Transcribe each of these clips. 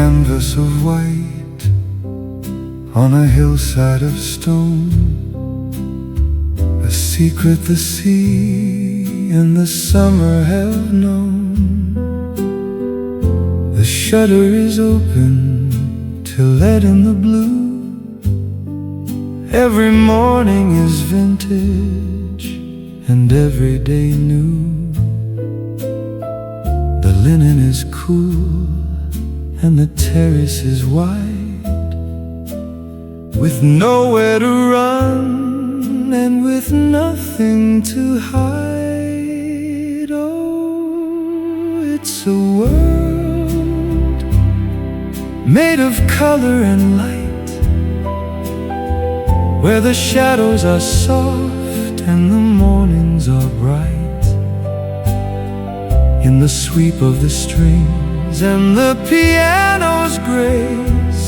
canvas of white on a hillside of stone, a secret the sea and the summer have known. The shutter is open to let in the blue. Every morning is vintage and every day new. The linen is cool and the terrace is wide, with nowhere to run and with nothing to hide. Oh, it's a world made of color and light, where the shadows are soft and the mornings are bright. In the sweep of the strings and the piano's grace,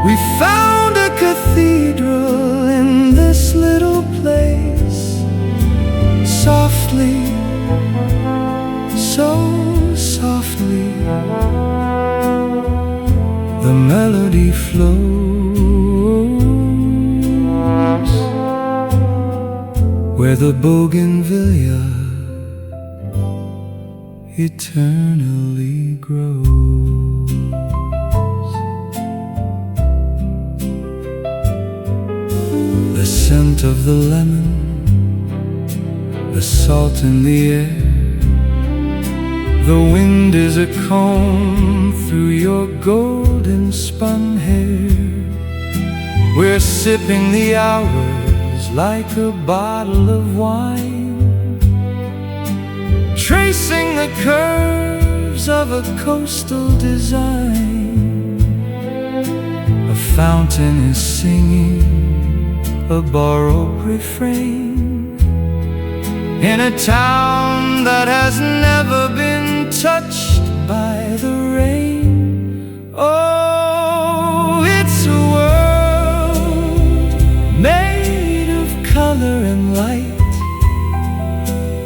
we found a cathedral in this little place. Softly, so softly, the melody flows, where the bougainvillea eternally grows. The scent of the lemon, the salt in the air, the wind is a comb through your golden spun hair. We're sipping the hours like a bottle of wine, tracing the curves of a coastal design. A fountain is singing a borrowed refrain in a town that has never been touched by the rain. Oh, it's a world made of color and light,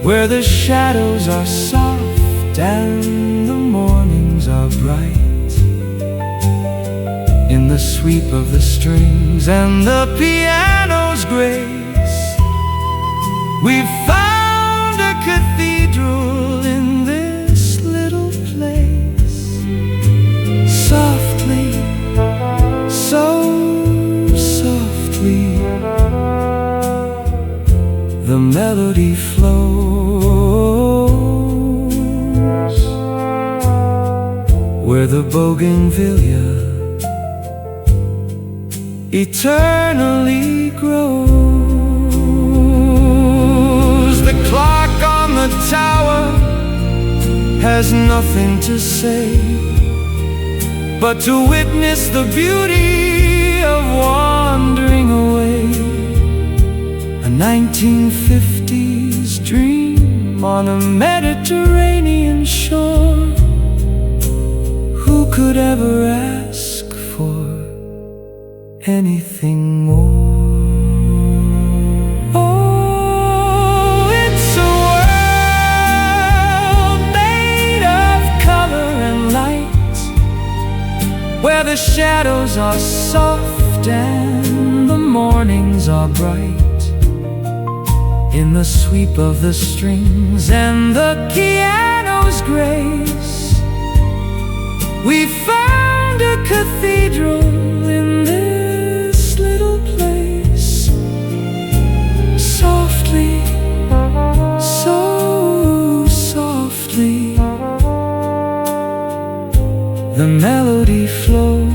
where the shadows are soft and the mornings are bright. In the sweep of the strings and the piano's grace, we found a cathedral in this little place. Softly, so softly, the melody flows, where the bougainvillea eternally grows. The clock on the tower has nothing to say but to witness the beauty of wandering away. A 1950s dream on a Mediterranean shore. Who could ever ask for anything more? Oh, it's a world made of color and light, where the shadows are soft and the mornings are bright. In the sweep of the strings and the piano's grace, we found a cathedral in this little place. Softly, so softly, the melody flows,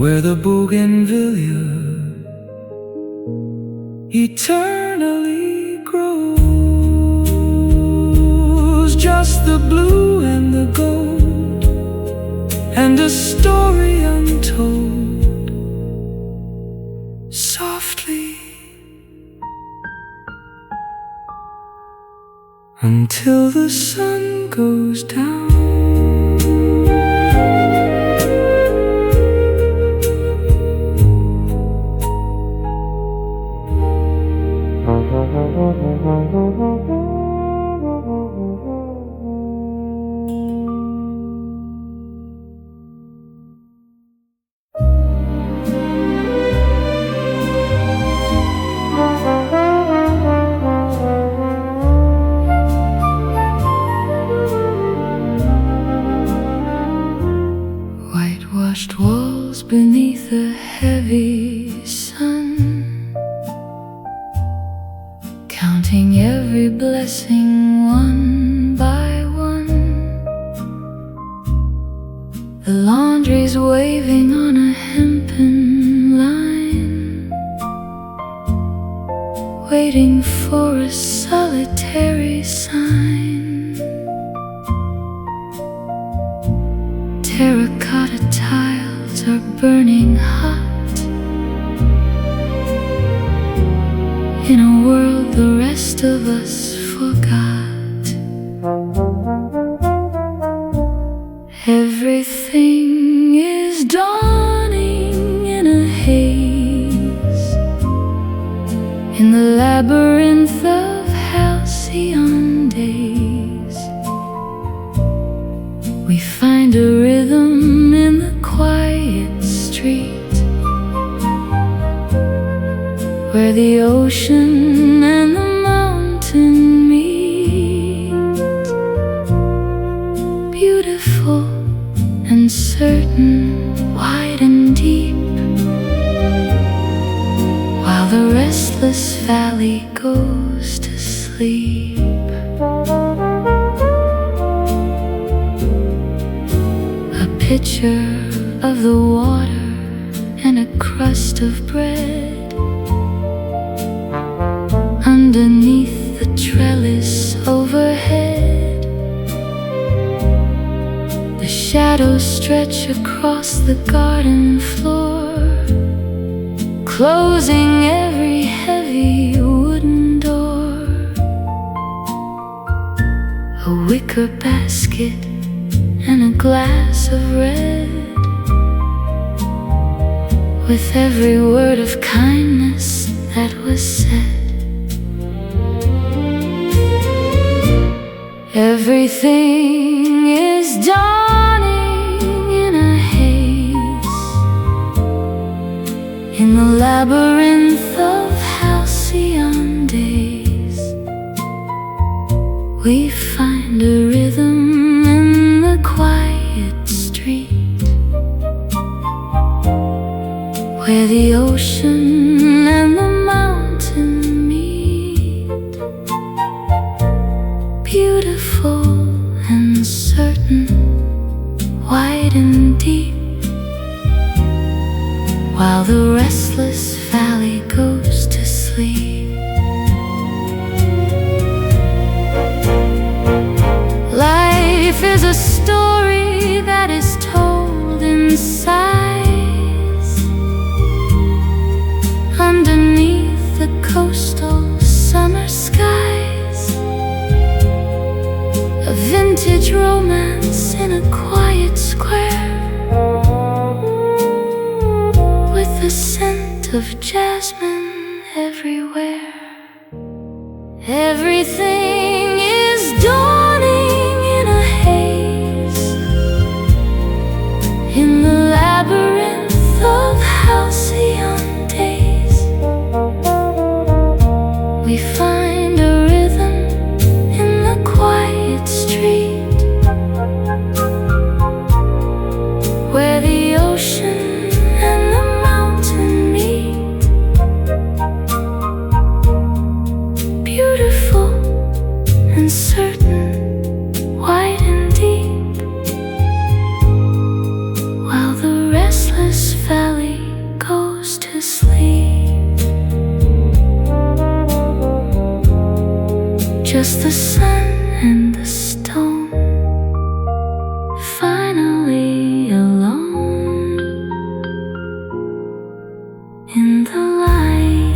where the bougainvillea eternally grows. Just the blue and the gold, and a story untold. Softly, until the sun goes down. heavy sun, counting every blessing one by one. The laundry's waving on a hempen line, waiting for a solitary sign. Terracotta tiles are burning hot in a world the rest of us forgot. Everything is dawning in a haze, in the labyrinth of halcyon days. We find a rhythm in the quiet street, where the ocean and the mountain meet. Beautiful and certain, wide and deep, while the restless valley goes to sleep. A pitcher of the water and a crust of bread underneath the trellis overhead. The shadows stretch across the garden floor, closing every heavy wooden door. A wicker basket and a glass of red, with every word of kindness that was said. Everything is dawning in a haze, in the labyrinth of halcyon days. We find a rhythm in the quiet street, where the ocean and the mountain meet. Beautiful and certain, wide and deep, while the restless valley goes to sleep. Life is a story that is told in sighs, underneath the coastal summer skies. A vintage romance in a quiet square, with the scent of jasmine everywhere. Everything is dawning in a haze, in the labyrinth of halcyon days. We find a rhythm in the quiet street, where the ocean and the mountain meet. Beautiful and certain, wide and deep, while the restless valley goes to sleep. Just the sun and the stone, finally alone in the light.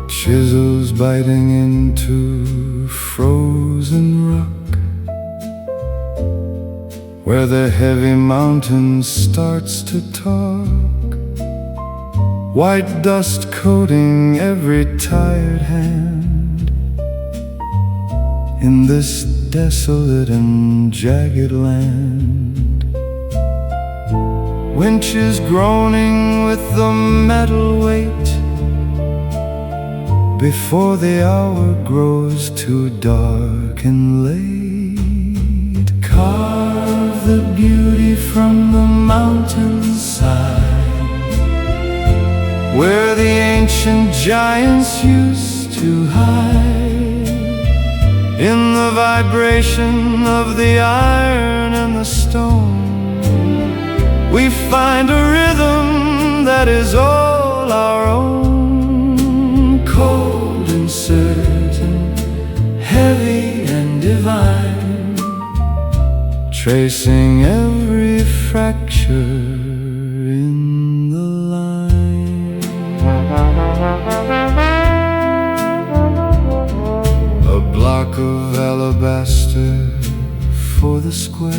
Chisels biting into frozen rock, where the heavy mountain starts to talk. white dust coating every tired hand. In this desolate and jagged land, winches groaning with the metal weight, before the hour grows too dark and late. Carve the beauty from the mountainside, where the ancient giants used to hide. In the vibration of the iron and the stone, we find a rhythm that is all our own. Cold and certain, heavy and divine, tracing every fracture in the line. A block of alabaster for the square,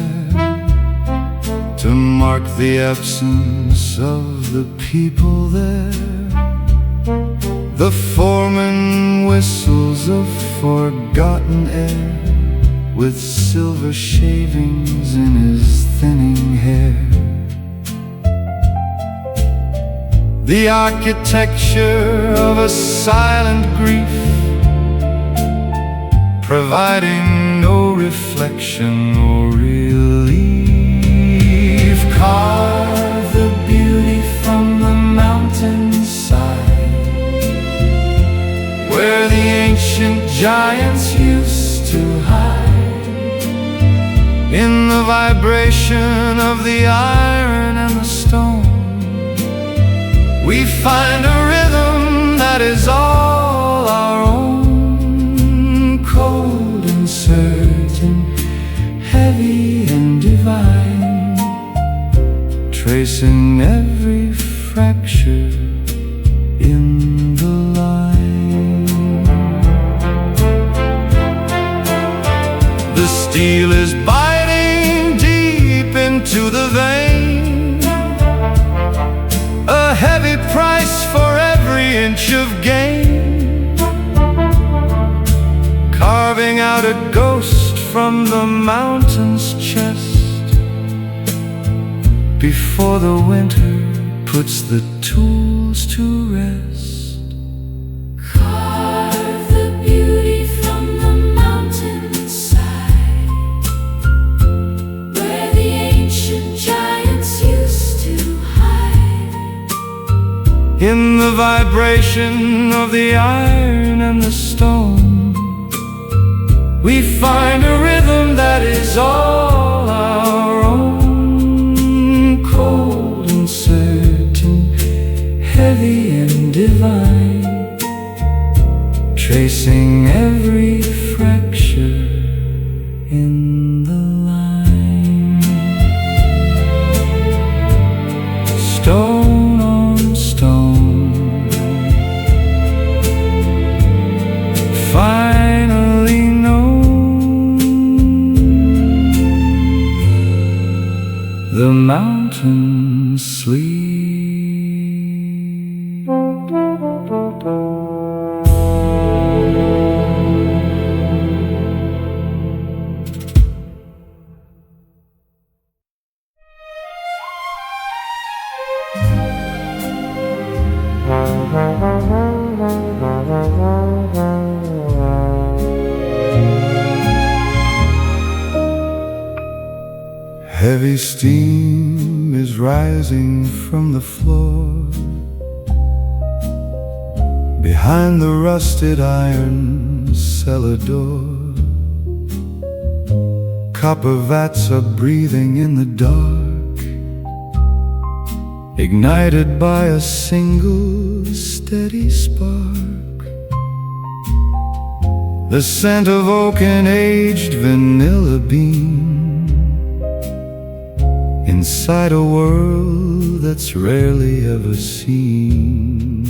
to mark the absence of the people there. The foreman whistles a forgotten air, with silver shavings in his thinning hair. The architecture of a silent grief, providing no reflection or relief. Carve the beauty from the mountainside, where the ancient giants used to hide. In the vibration of the iron and the stone, we find a rhythm that is all our own. Cold and certain, heavy and divine, tracing every fracture in the line. The steel is biting deep into the vein, a heavy price for every inch of gain. Carving out a ghost from the mountain's chest, before the winter puts the tools to rest. Carve the beauty from the mountainside, where the ancient giants used to hide. In the vibration of the iron and the stone, we find a rhythm that is all our own. Cold and certain, heavy and divine, tracing every fracture in the line. Stone on stone, finally known. The mountains sleep. Heavy steam is rising from the floor, behind the rusted iron cellar door. Copper vats are breathing in the dark, ignited by a single steady spark. The scent of oak and aged vanilla bean, inside a world that's rarely ever seen.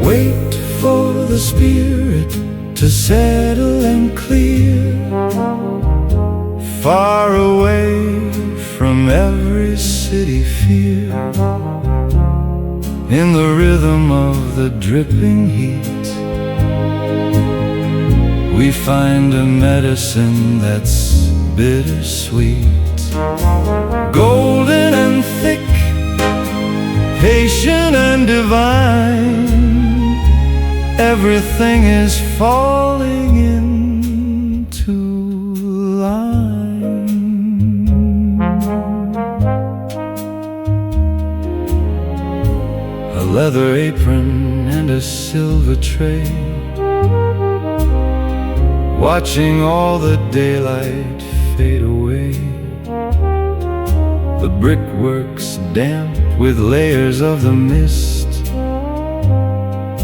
Wait for the spirit to settle and clear, far away from every city fear. In the rhythm of the dripping heat, we find a medicine that's bittersweet. Golden and thick, patient and divine, everything is falling into line. A leather apron and a silver tray, watching all the daylight fade away. The brickwork's damp with layers of the mist,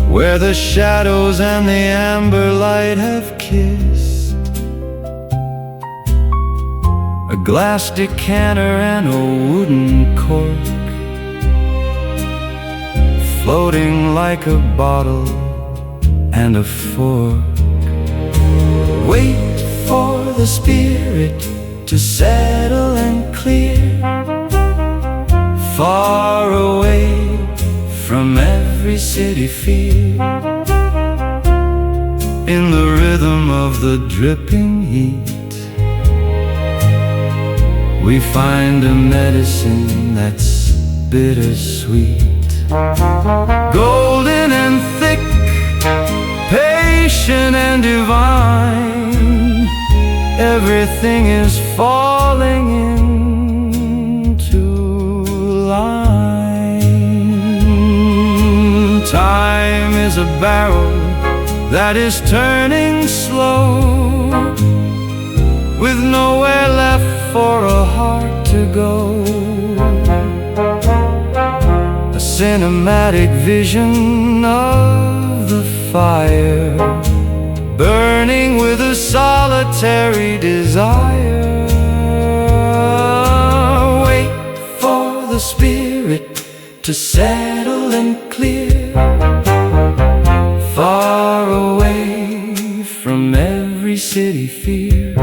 where the shadows and the amber light have kissed. A glass decanter and a wooden cork, floating like a bottle and a fork. Wait for the spirit to settle and clear, far away from every city fear. In the rhythm of the dripping heat, we find a medicine that's bittersweet. Golden and thick, patient and divine, everything is falling into line. Time is a barrel that is turning slow, with nowhere left for a heart to go. A cinematic vision of the fire, burning with a solitary desire. Wait for the spirit to settle and clear, far away from every city fear.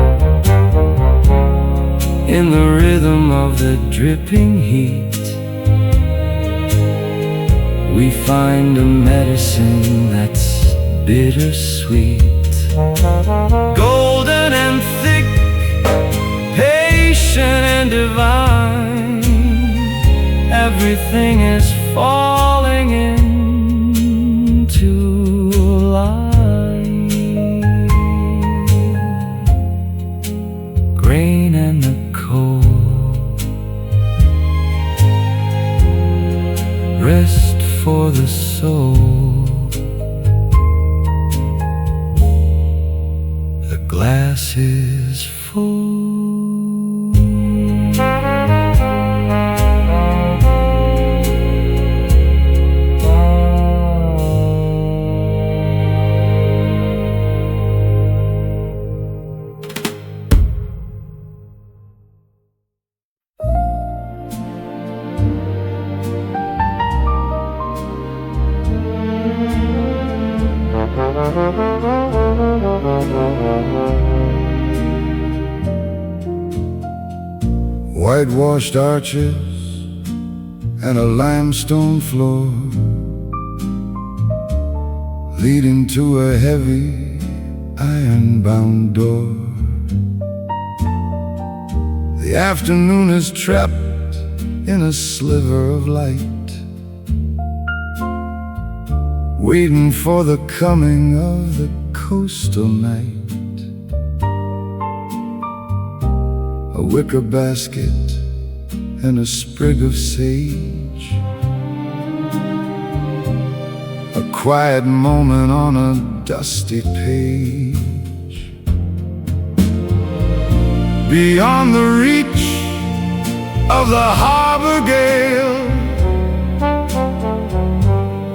In the rhythm of the dripping heat, we find a medicine that's bittersweet. Golden and thick, patient and divine, everything is falling into line. Grain and the coal, rest for the soul. The glass is full. Whitewashed arches and a limestone floor, leading to a heavy iron-bound door. The afternoon is trapped in a sliver of light, waiting for the coming of the coastal night. A wicker basket and a sprig of sage, a quiet moment on a dusty page. Beyond the reach of the harbor gale,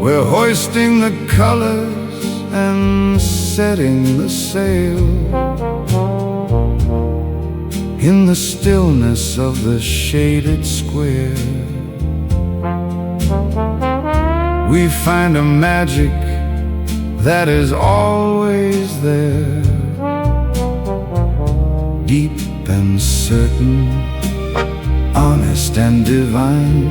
we're hoisting the colors and setting the sail. In the stillness of the shaded square, we find a magic that is always there, deep and certain, honest and divine.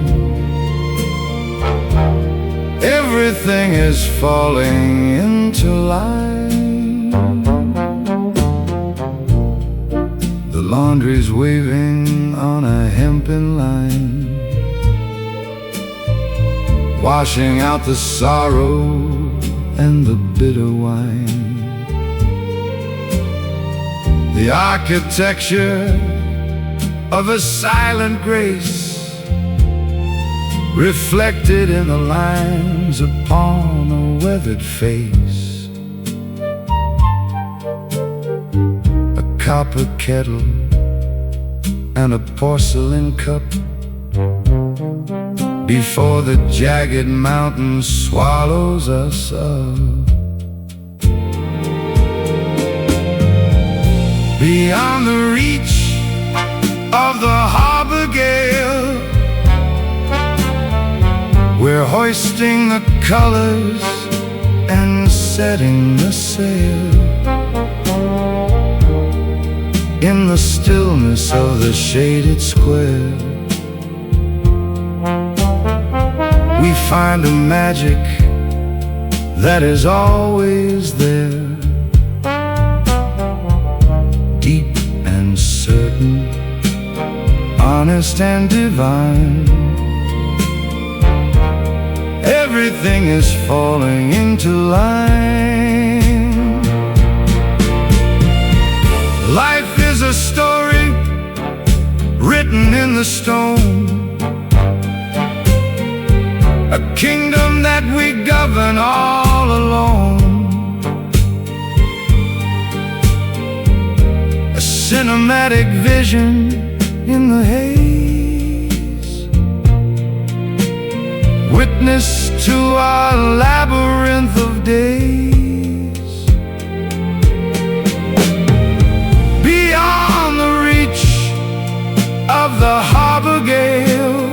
Everything is falling into line. The laundry's waving on a hempen line, washing out the sorrow and the bitter wine. The architecture of a silent grace reflected in the lines upon a weathered face. A copper kettle and a porcelain cup before the jagged mountain swallows us up. Beyond the reach of the harbor gale, we're hoisting the colors and setting the sail. In the stillness of the shaded square, we find a magic that is always there, deep and certain, honest and divine. Everything is falling into line. Life is a story written in the stone, a kingdom that we govern all alone, a cinematic vision in the haze, witness to our labyrinth of days. Beyond the reach of the harbor gale,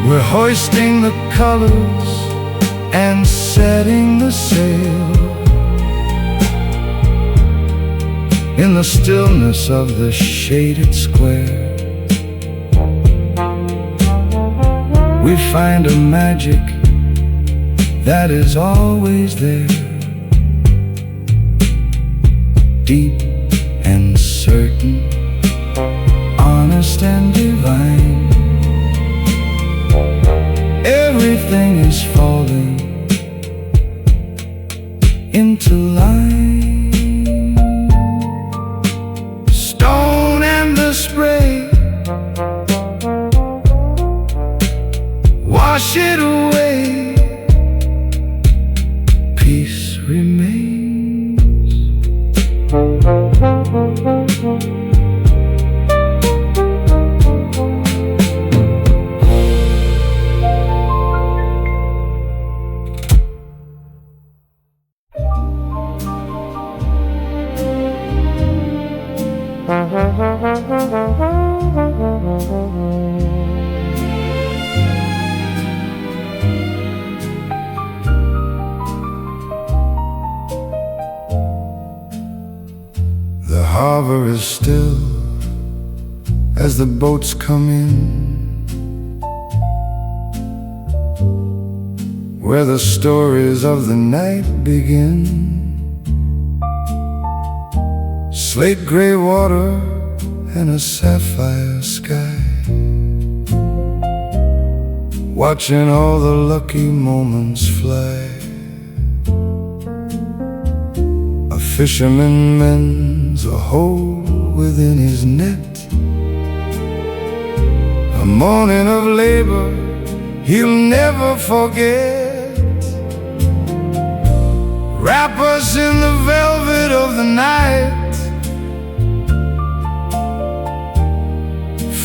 we're hoisting the colors and setting the sail. In the stillness of the shaded square, we find a magic that is always there, deep and certain, honest and divine. Everything is falling into line. Stone and the spray, wash it away, peace remains. The harbor is still as the boats come in, where the stories of the night begin. Slate gray water and a sapphire sky, watching all the lucky moments fly. A fisherman mends a hole within his net, a morning of labor he'll never forget. Wrap us in the velvet of the night,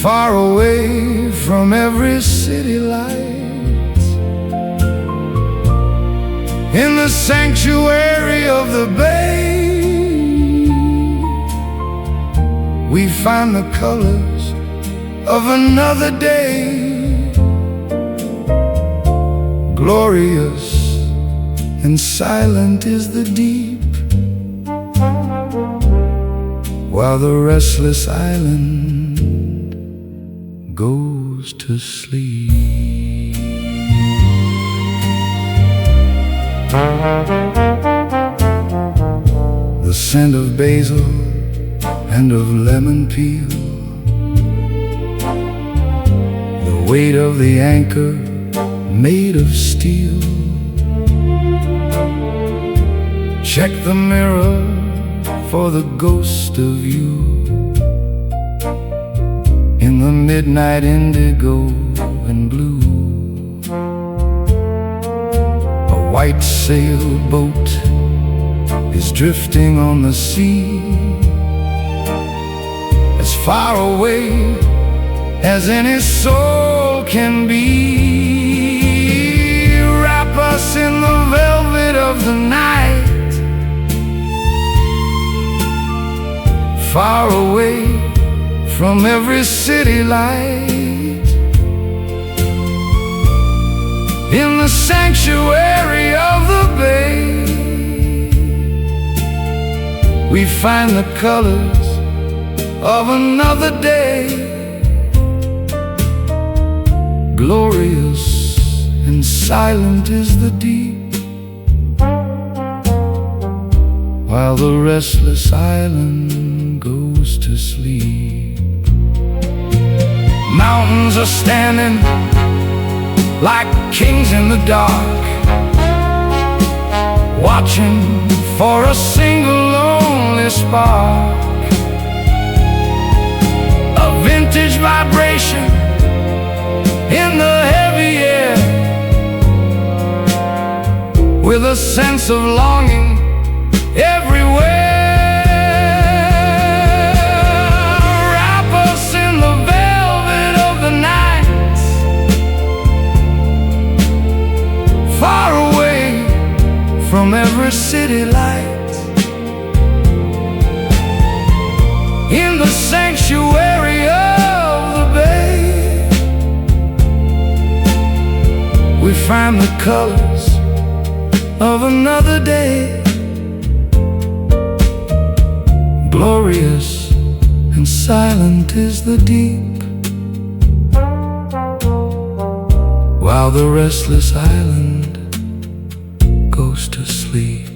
far away from every city light. In the sanctuary of the bay, we find the colors of another day, glorious and silent is the deep, while the restless island goes to sleep. The scent of basil and of lemon peel, the weight of the anchor made of steel. Check the mirror for the ghost of you in the midnight indigo and blue. A white sailboat is drifting on the sea, as far away as any soul can be. Wrap us in the velvet of the night, far away from every city light. In the sanctuary of the bay, we find the colors of another day. Glorious and silent is the deep, while the restless island goes to sleep. Mountains are standing like kings in the dark, watching for a single lonely spark. A vintage vibration in the heavy air, with a sense of longing everywhere. Wrap us in the velvet of the night, far away from every city light. In the sanctuary of the bay, we find the colors of another day. Glorious and silent is the deep, while the restless island goes to sleep.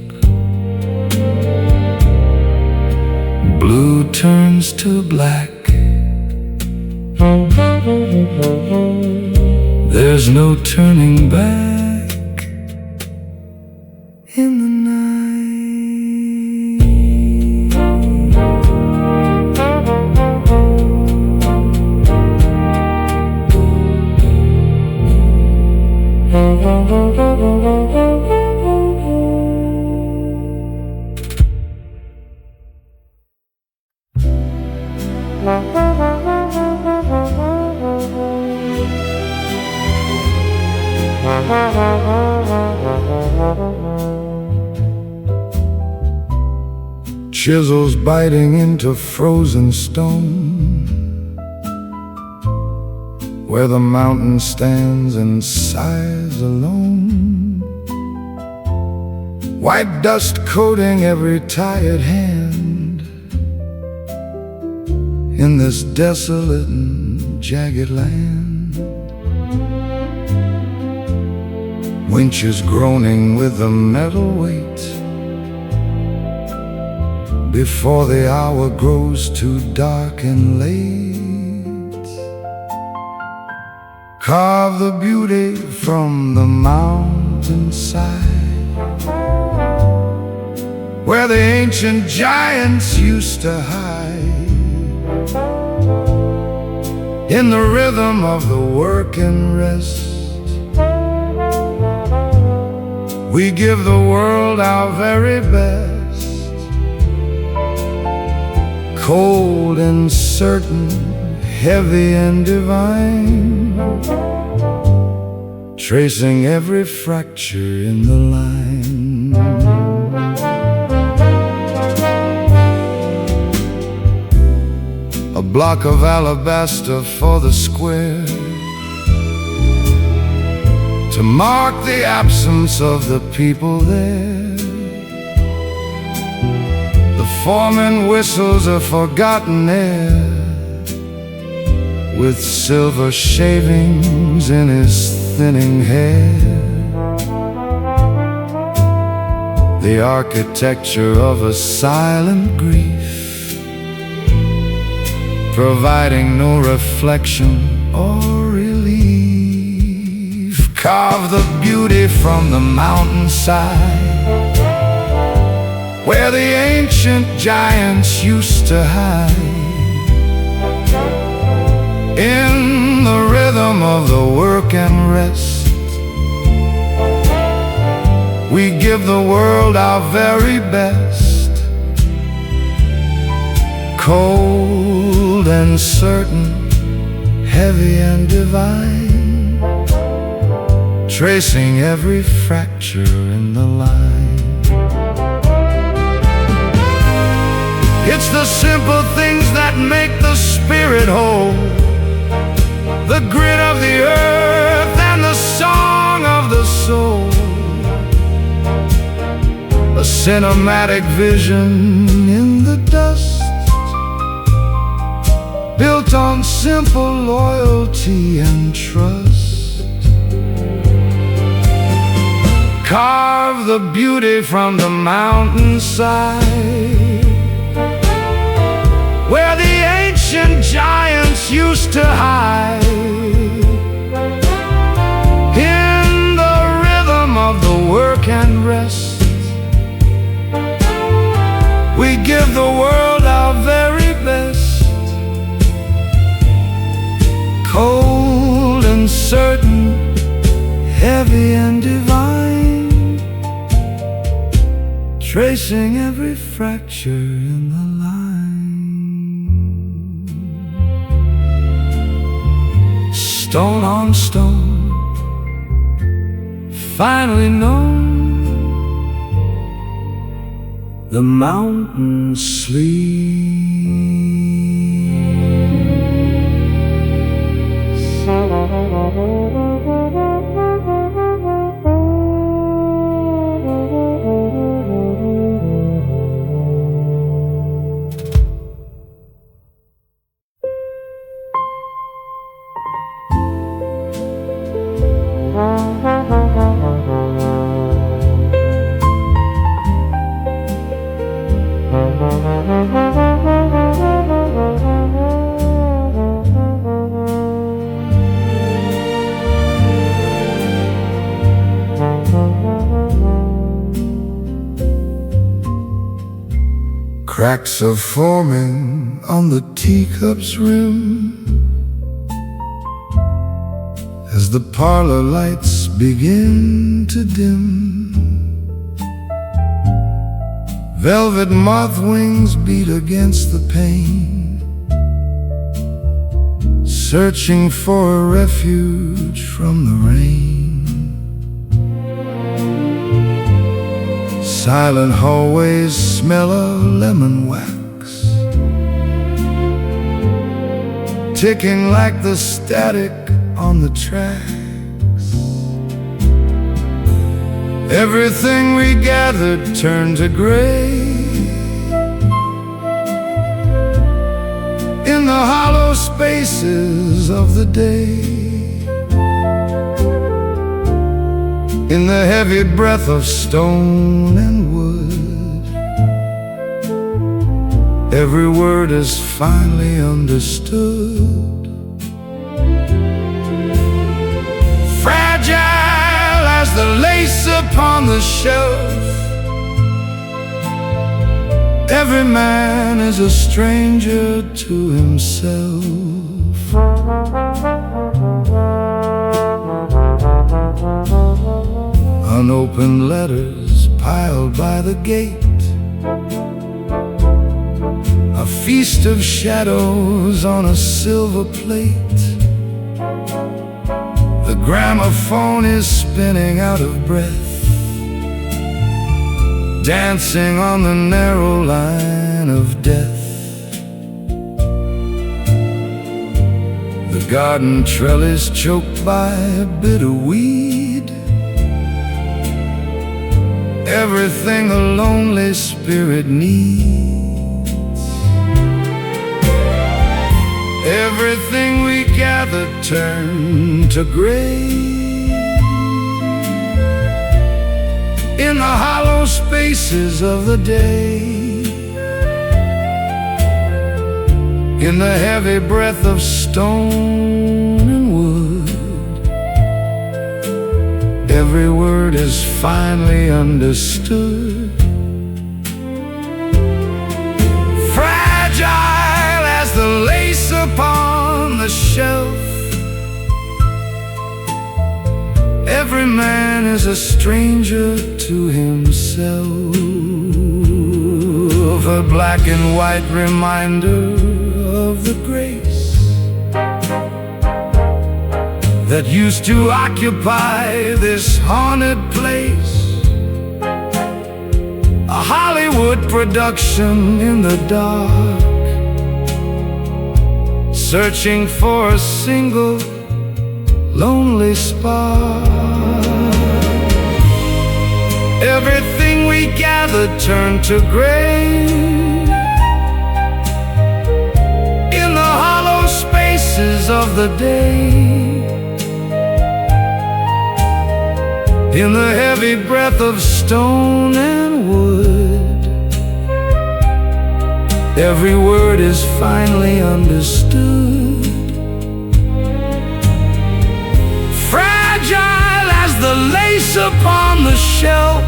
Blue turns to black, there's no turning back in the night. Chisels biting into frozen stone, where the mountain stands and sighs alone. White dust coating every tired hand in this desolate and jagged land. Winches groaning with the metal weight, before the hour grows too dark and late. Carve the beauty from the mountainside, where the ancient giants used to hide. In the rhythm of the work and rest, we give the world our very best. Cold and certain, heavy and divine, tracing every fracture in the line. A block of alabaster for the square, to mark the absence of the people there. The foreman whistles a forgotten air, with silver shavings in his thinning hair. The architecture of a silent grief, providing no reflection or relief. Carve the beauty from the mountainside, where the ancient giants used to hide. In the rhythm of the work and rest, we give the world our very best. Cold and certain, heavy and divine, tracing every fracture in the line. It's the simple things that make the spirit whole, the grit of the earth and the song of the soul. A cinematic vision in the dust, built on simple loyalty and trust. Carve the beauty from the mountainside, where the ancient giants used to hide. In the rhythm of the work and rest, we give the world our very best. Cold and certain, heavy and divine, tracing every fracture in the line. Stone on stone, finally known, the mountain sleeps. Cracks are forming on the teacup's rim as the parlor lights begin to dim. Velvet moth wings beat against the pane, searching for a refuge from the rain. Silent hallways smell of lemon wax, ticking like the static on the tracks. Everything we gathered turned to gray in the hollow spaces of the day, in the heavy breath of stone and wood. Every word is finally understood. Fragile as the lace upon the shelf, every man is a stranger to himself. Unopened letters piled by the gate, a feast of shadows on a silver plate. The gramophone is spinning out of breath, dancing on the narrow line of death. The garden trellis choked by a bitter weed, everything a lonely spirit needs. Everything we gathered turned to gray. In the hollow spaces of the day, in the heavy breath of stone and wood, every word is finally understood. Fragile as the lace upon the shelf, every man is a stranger to himself. A black and white reminder of the grace that used to occupy this haunted place. A Hollywood production in the dark, searching for a single lonely spark. Everything we gathered turned to gray. In the hollow spaces of the day, in the heavy breath of stone and wood, every word is finally understood. Fragile as the lace upon the shelf,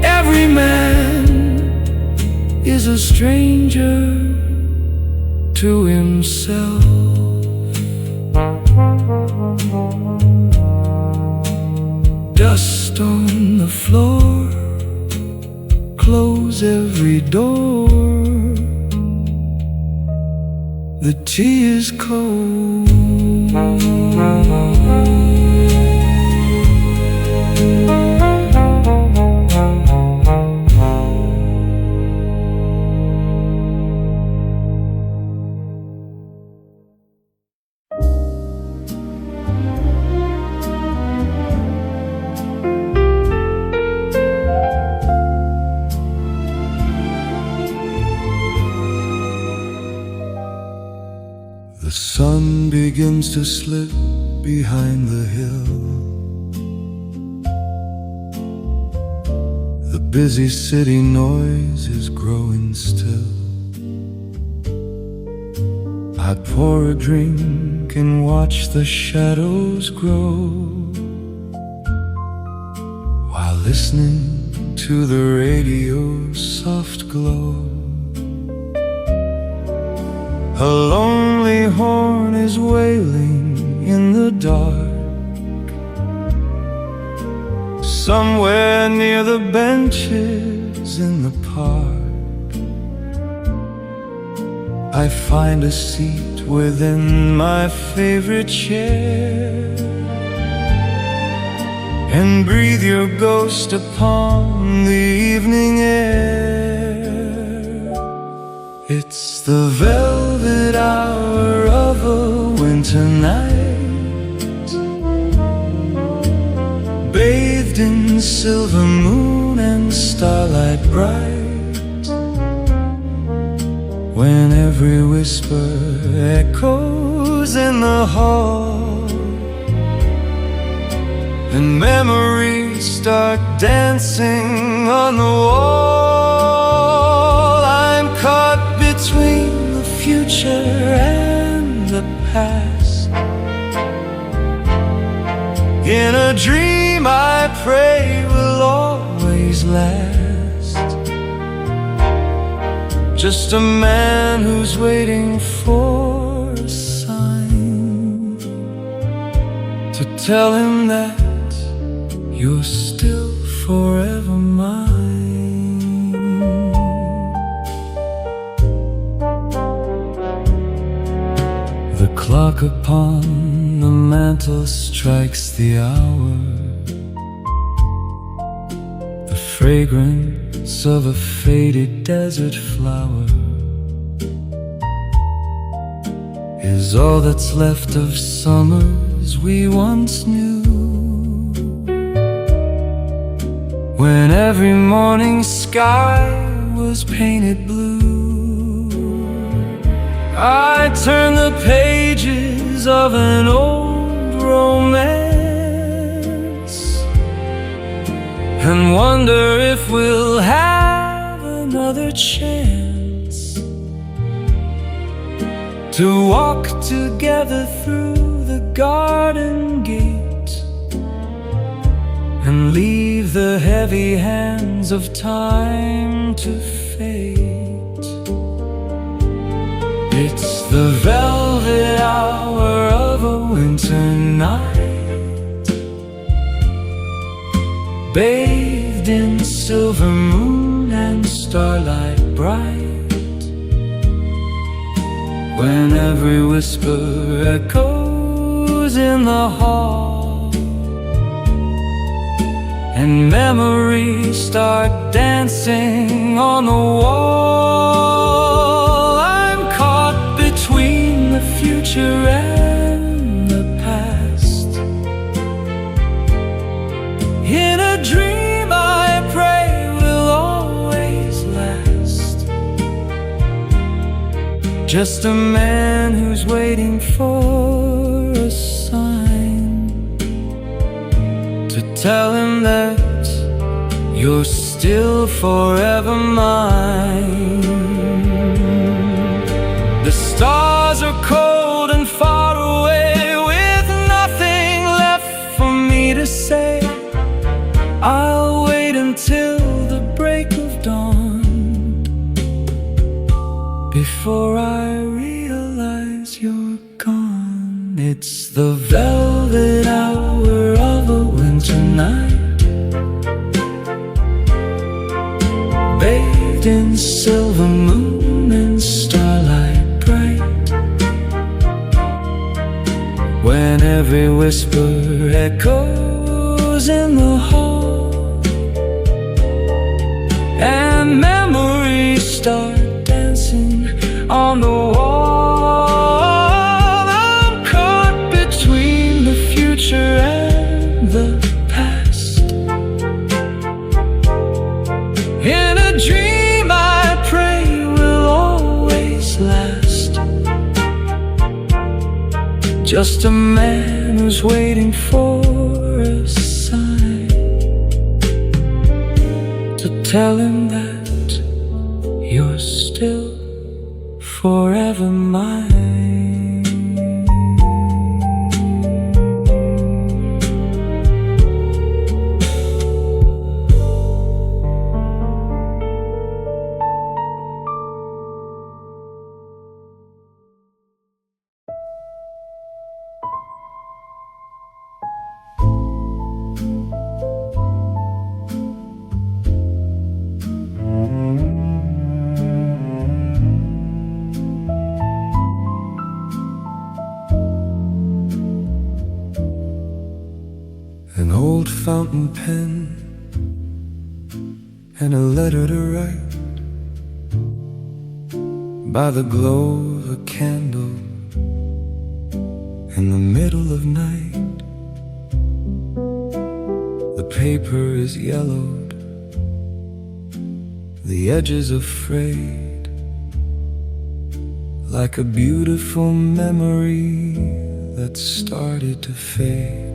every man is a stranger to himself. Dust on the floor, close every door. The tea is cold. The sun begins to slip behind the hill. The busy city noise is growing still. I pour a drink and watch the shadows grow, while listening to the radio's soft glow. A lonely horn is wailing in the dark, somewhere near the benches in the park. I find a seat within my favorite chair, and breathe your ghost upon the evening air. It's the velvet hour of a winter night, bathed in silver moon and starlight bright, when every whisper echoes in the hall, and memories start dancing on the wall. I'm caught between the future and the past, in a dream I pray will always last. Just a man who's waiting for a sign to tell him that you're still forever mine. The clock upon the mantel strikes the hour. The fragrance of a faded desert flower is all that's left of summers we once knew, when every morning sky was painted blue. I turn the pages of an old romance and wonder if we'll have another chance to walk together through the garden gate and leave the heavy hands of time to fade. It's the velvet hour of a winter night, bathed in silver moon and starlight bright, when every whisper echoes in the hall and memories start dancing on the wall. I'm caught between the future and the past. In a dream I pray will always last. Just a man who's waiting for a sign to tell him that you're still forever mine. The stars are cold and far away, with nothing left for me to say. I'll wait until the break of dawn before I realize you're gone. It's the velvet hour of a winter night, bathed in silver moon and starlight bright, when every whisper echoes in the hall and memories start dancing on the wall. I'm caught between the future and the past. In a dream I pray will always last. Just a man who's waiting for a sign to tell him that you're still forever mine. An old fountain pen and a letter to write by the glow of a candle in the middle of night. The paper is yellowed, the edges are frayed, like a beautiful memory that started to fade.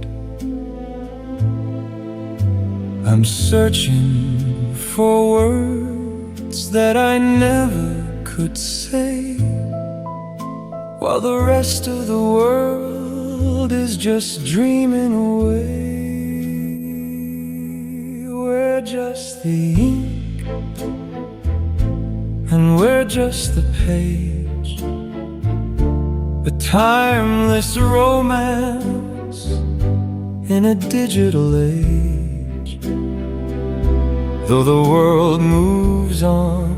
I'm searching for words that I never could say, while the rest of the world is just dreaming away. We're just the ink and we're just the page, a timeless romance in a digital age. Though the world moves on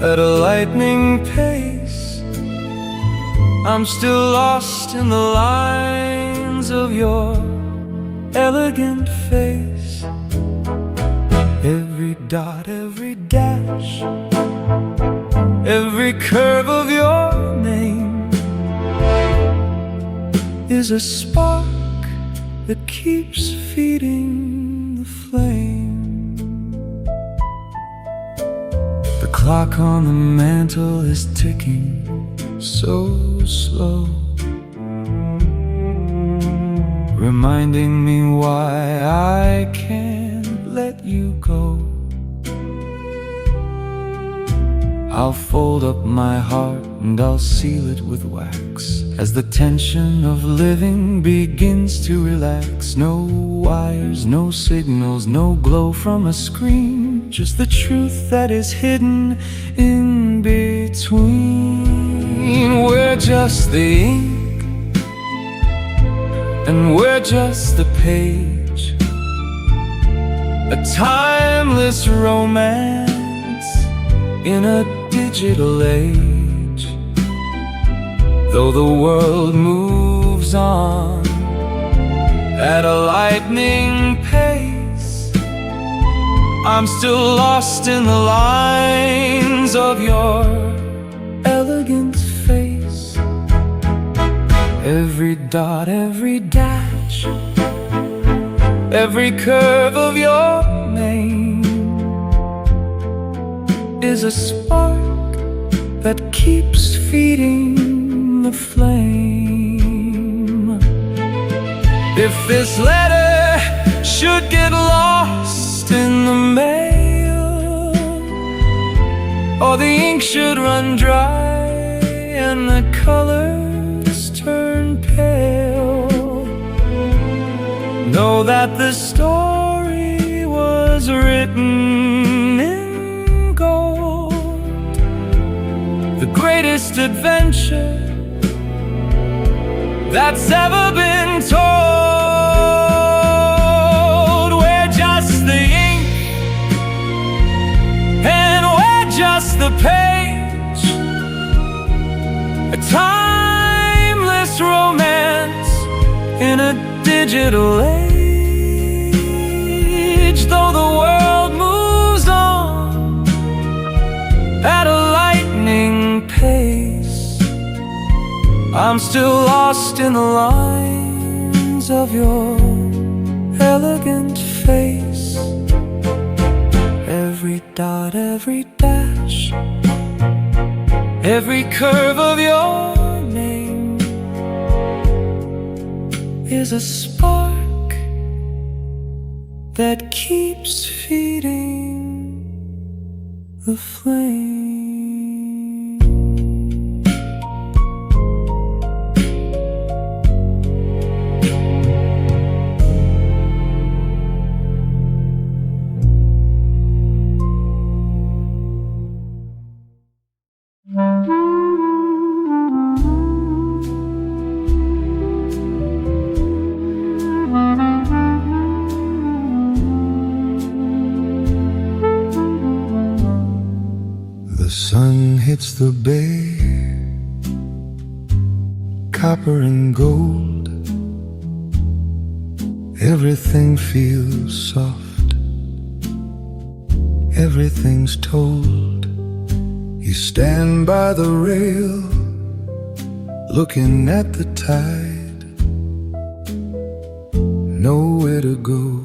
at a lightning pace, I'm still lost in the lines of your elegant face. Every dot, every dash, every curve of your name is a spark that keeps feeding the flame. The clock on the mantle is ticking so slow, reminding me why I can't let you go. I'll fold up my heart and I'll seal it with wax as the tension of living begins to relax. No wires, no signals, no glow from a screen, just the truth that is hidden in between. We're just the ink and we're just the page, a timeless romance in a digital age. Though the world moves on at a lightning pace, I'm still lost in the lines of your elegant face. Every dot, every dash, every curve of your name is a spark that keeps feeding the flame. If this letter should get lost in the mail, or the ink should run dry and the colors turn pale, know that the story was written in gold, the greatest adventure that's ever been told. We're just the ink and we're just the page, a timeless romance in a digital age. Though the world moves on at a lightning pace, I'm still lost in the lines of your elegant face. Every dot, every dash, every curve of your name is a spark that keeps feeding the flame. The sun hits the bay, copper and gold. Everything feels soft, everything's told. You stand by the rail, looking at the tide, nowhere to go,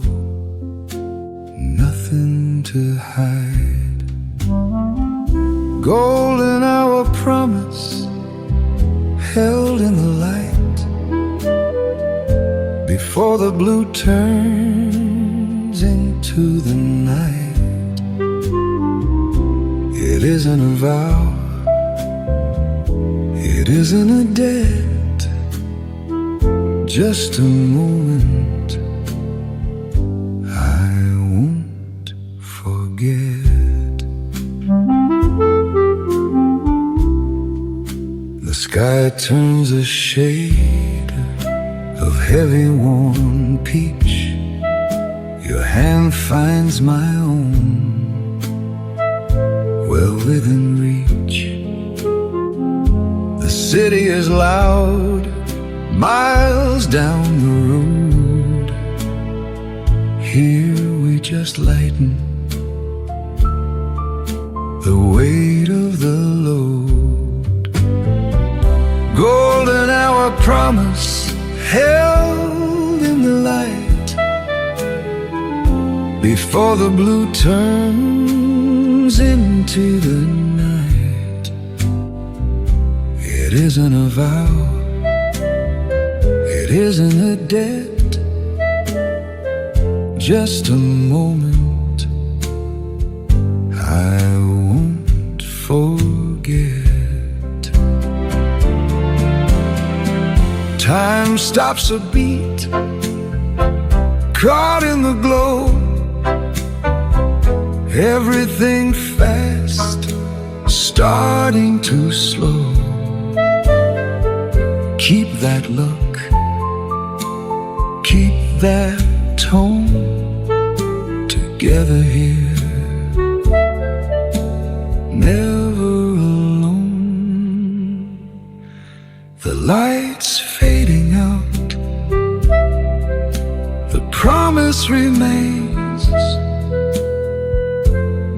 nothing to hide. Golden hour promise held in the light, before the blue turns into the night. It isn't a vow, it isn't a debt, just a moment I won't forget. The sky turns a shade of heavy warm peach, your hand finds my own, well within reach. The city is loud, miles down the road. Here we just lighten the weight of the load. Golden hour promise held in the light, before the blue turns goes into the night. It isn't a vow, it isn't a debt, just a moment I won't forget. Time stops a beat, caught in the glow. Everything fast, starting to slow. Keep that look, keep that tone, together here, never alone. The lights fading out, the promise remains.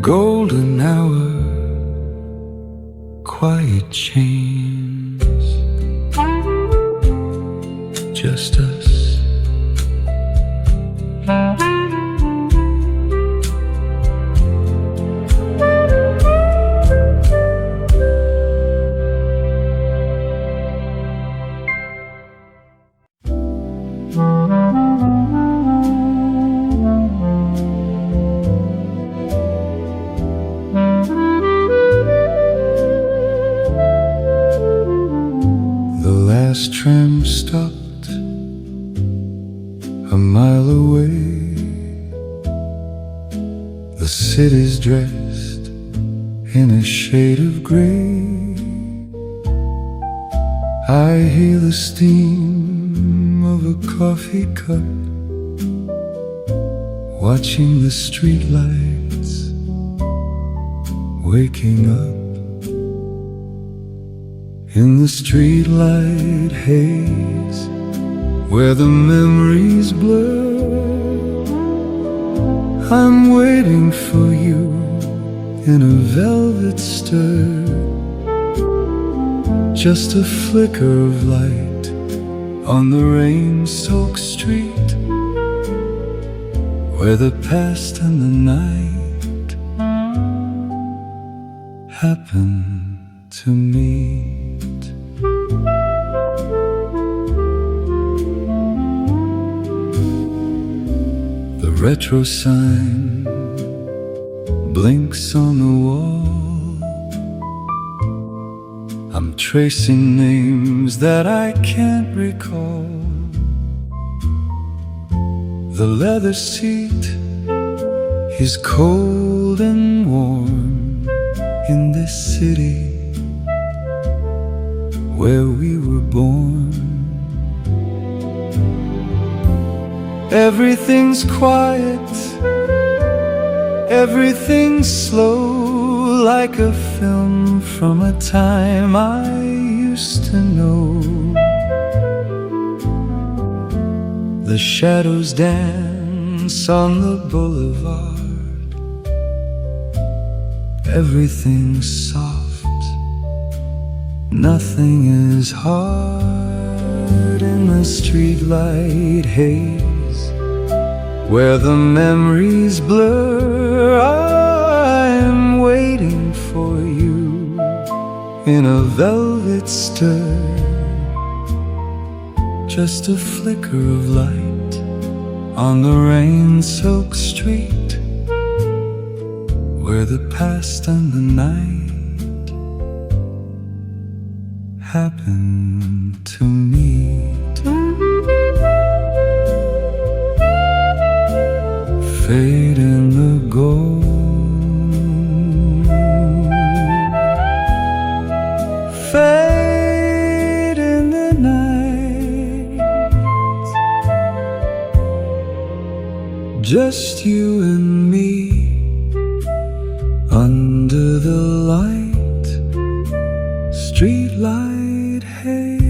Golden hour, quiet chains, just us. Last tram stopped a mile away. The city's dressed in a shade of gray. I hear the steam of a coffee cup, watching the streetlights waking up. In the streetlight haze, where the memories blur, I'm waiting for you in a velvet stir. Just a flicker of light on the rain-soaked street, where the past and the night happen to meet. The retro sign blinks on the wall. I'm tracing names that I can't recall. The leather seat is cold and warm in this city where we were born. Everything's quiet, everything's slow, like a film from a time I used to know. The shadows dance on the boulevard. Everything's soft, nothing is hard in the streetlight haze, where the memories blur. I'm waiting for you in a velvet stir. Just a flicker of light on the rain-soaked street, where the past and the night happen to meet. Fade in the gold, fade in the night. Just you and me under the light, street light haze.